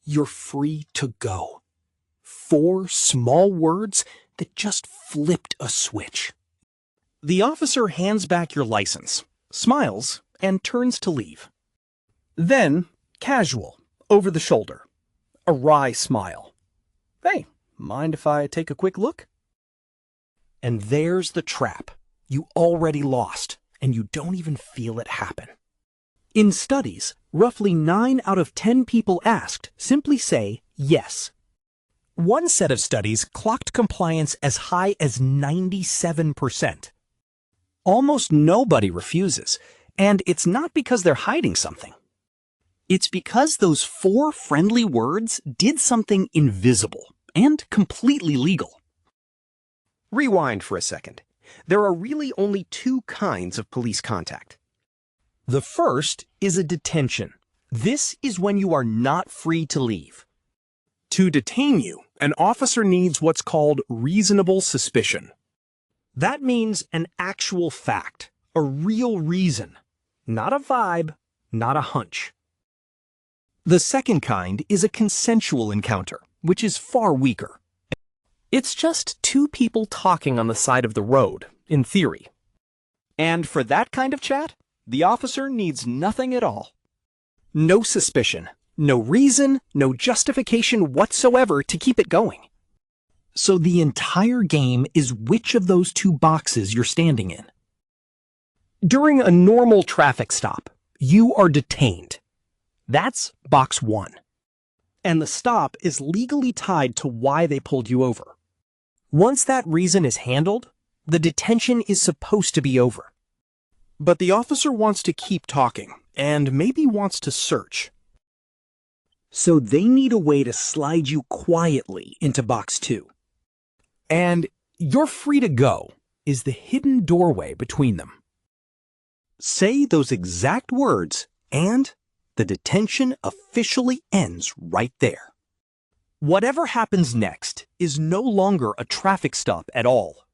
You're free to go. 4 small words that just flipped a switch. The officer hands back your license, smiles, and turns to leave. Then, casual, over the shoulder, a wry smile. Hey, mind if I take a quick look? And there's the trap. You already lost, and you don't even feel it happen. In studies, roughly 9 out of 10 people asked simply say yes. One set of studies clocked compliance as high as 97%. Almost nobody refuses, and it's not because they're hiding something. It's because those 4 friendly words did something invisible and completely legal. Rewind for a second. There are really only 2 kinds of police contact. The first is a detention. This is when you are not free to leave. To detain you, an officer needs what's called reasonable suspicion. That means an actual fact, a real reason, not a vibe, not a hunch. The second kind is a consensual encounter, which is far weaker. It's just 2 people talking on the side of the road, in theory. And for that kind of chat, the officer needs nothing at all. No suspicion, no reason, no justification whatsoever to keep it going. So the entire game is which of those 2 boxes you're standing in. During a normal traffic stop, you are detained. That's box 1. And the stop is legally tied to why they pulled you over. Once that reason is handled, the detention is supposed to be over. But the officer wants to keep talking, and maybe wants to search. So they need a way to slide you quietly into box 2. And "you're free to go" is the hidden doorway between them. Say those exact words, and the detention officially ends right there. Whatever happens next is no longer a traffic stop at all.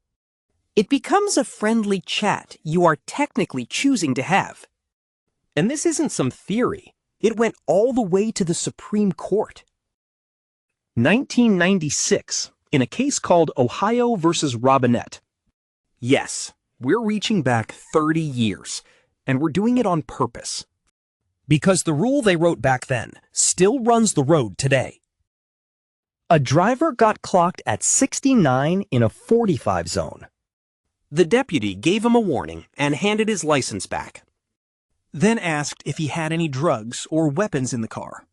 It becomes a friendly chat you are technically choosing to have. And this isn't some theory. It went all the way to the Supreme Court. 1996, in a case called Ohio versus Robinette. Yes, we're reaching back 30 years, and we're doing it on purpose. Because the rule they wrote back then still runs the road today. A driver got clocked at 69 in a 45 zone. The deputy gave him a warning and handed his license back. Then asked if he had any drugs or weapons in the car.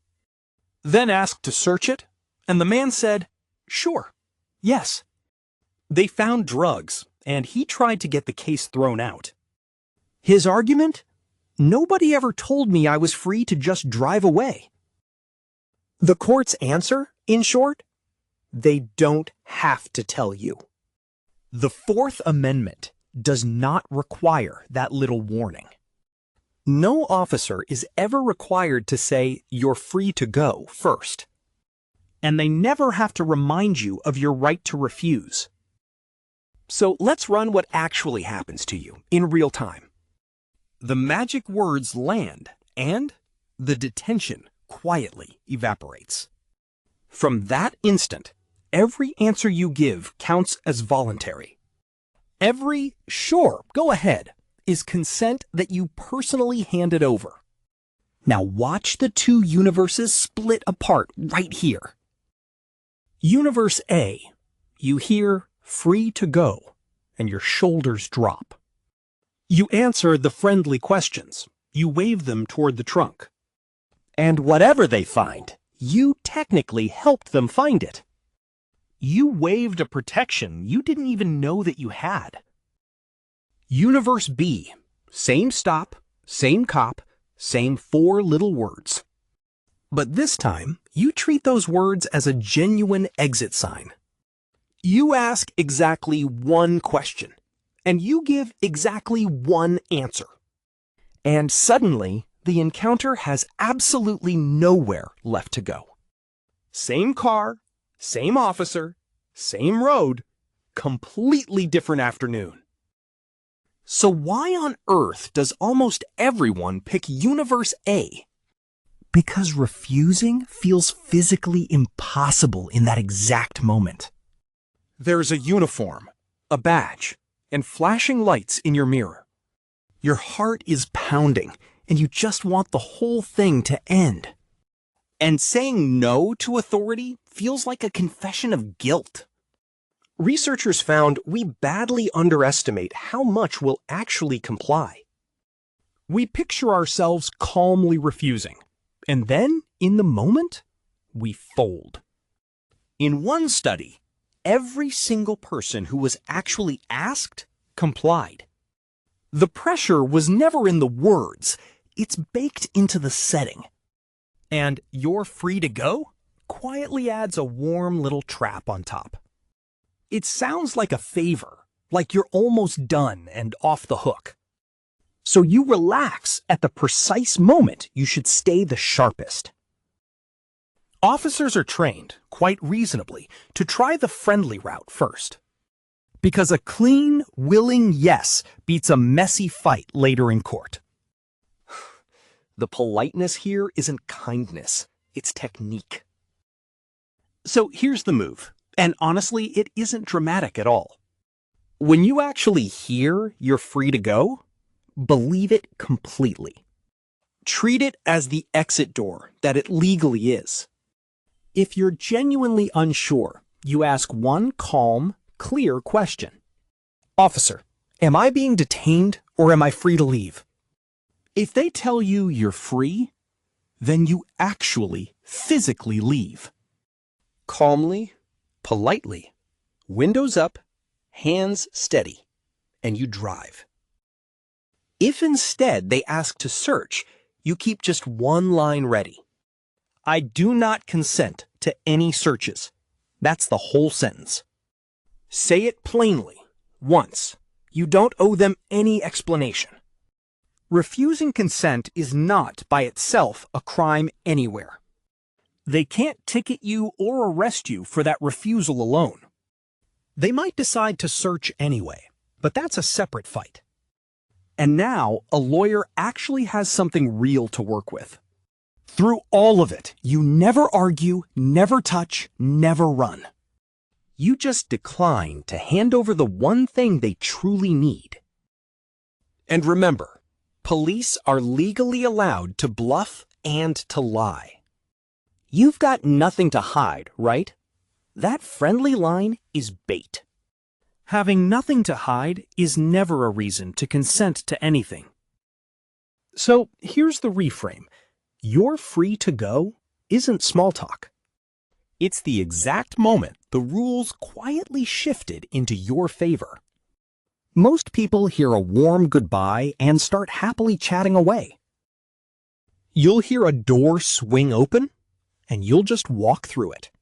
Then asked to search it, and the man said, "Sure, yes." They found drugs, and he tried to get the case thrown out. His argument? Nobody ever told me I was free to just drive away. The court's answer, in short? They don't have to tell you. The 4th Amendment does not require that little warning. No officer is ever required to say "you're free to go" first. And they never have to remind you of your right to refuse. So let's run what actually happens to you in real time. The magic words land, and the detention quietly evaporates. From that instant, every answer you give counts as voluntary. Every "sure, go ahead" is consent that you personally handed over. Now watch the 2 universes split apart right here. Universe A, you hear "free to go" and your shoulders drop. You answer the friendly questions. You wave them toward the trunk. And whatever they find, you technically helped them find it. You waived a protection you didn't even know that you had. Universe B, same stop, same cop, same 4 little words. But this time, you treat those words as a genuine exit sign. You ask exactly 1 question, and you give exactly 1 answer. And suddenly, the encounter has absolutely nowhere left to go. Same car, same officer, same road, completely different afternoon. So why on earth does almost everyone pick Universe A? Because refusing feels physically impossible in that exact moment. There's a uniform, a badge, and flashing lights in your mirror. Your heart is pounding, and you just want the whole thing to end. And saying no to authority feels like a confession of guilt. Researchers found we badly underestimate how much we'll actually comply. We picture ourselves calmly refusing, and then, in the moment, we fold. In one study, every single person who was actually asked complied. The pressure was never in the words, it's baked into the setting. And "you're free to go" quietly adds a warm little trap on top. It sounds like a favor, like you're almost done and off the hook. So you relax at the precise moment you should stay the sharpest. Officers are trained, quite reasonably, to try the friendly route first. Because a clean, willing yes beats a messy fight later in court. The politeness here isn't kindness, it's technique. So here's the move, and honestly, it isn't dramatic at all. When you actually hear "you're free to go," believe it completely. Treat it as the exit door that it legally is. If you're genuinely unsure, you ask one calm, clear question. "Officer, am I being detained or am I free to leave?" If they tell you you're free, then you actually physically leave. Calmly, politely, windows up, hands steady, and you drive. If instead they ask to search, you keep just one line ready. "I do not consent to any searches." That's the whole sentence. Say it plainly, once. You don't owe them any explanation. Refusing consent is not, by itself, a crime anywhere. They can't ticket you or arrest you for that refusal alone. They might decide to search anyway, but that's a separate fight. And now, a lawyer actually has something real to work with. Through all of it, you never argue, never touch, never run. You just decline to hand over the one thing they truly need. And remember, police are legally allowed to bluff and to lie. You've got nothing to hide, right? That friendly line is bait. Having nothing to hide is never a reason to consent to anything. So here's the reframe. "You're free to go" isn't small talk. It's the exact moment the rules quietly shifted into your favor. Most people hear a warm goodbye and start happily chatting away. You'll hear a door swing open, and you'll just walk through it.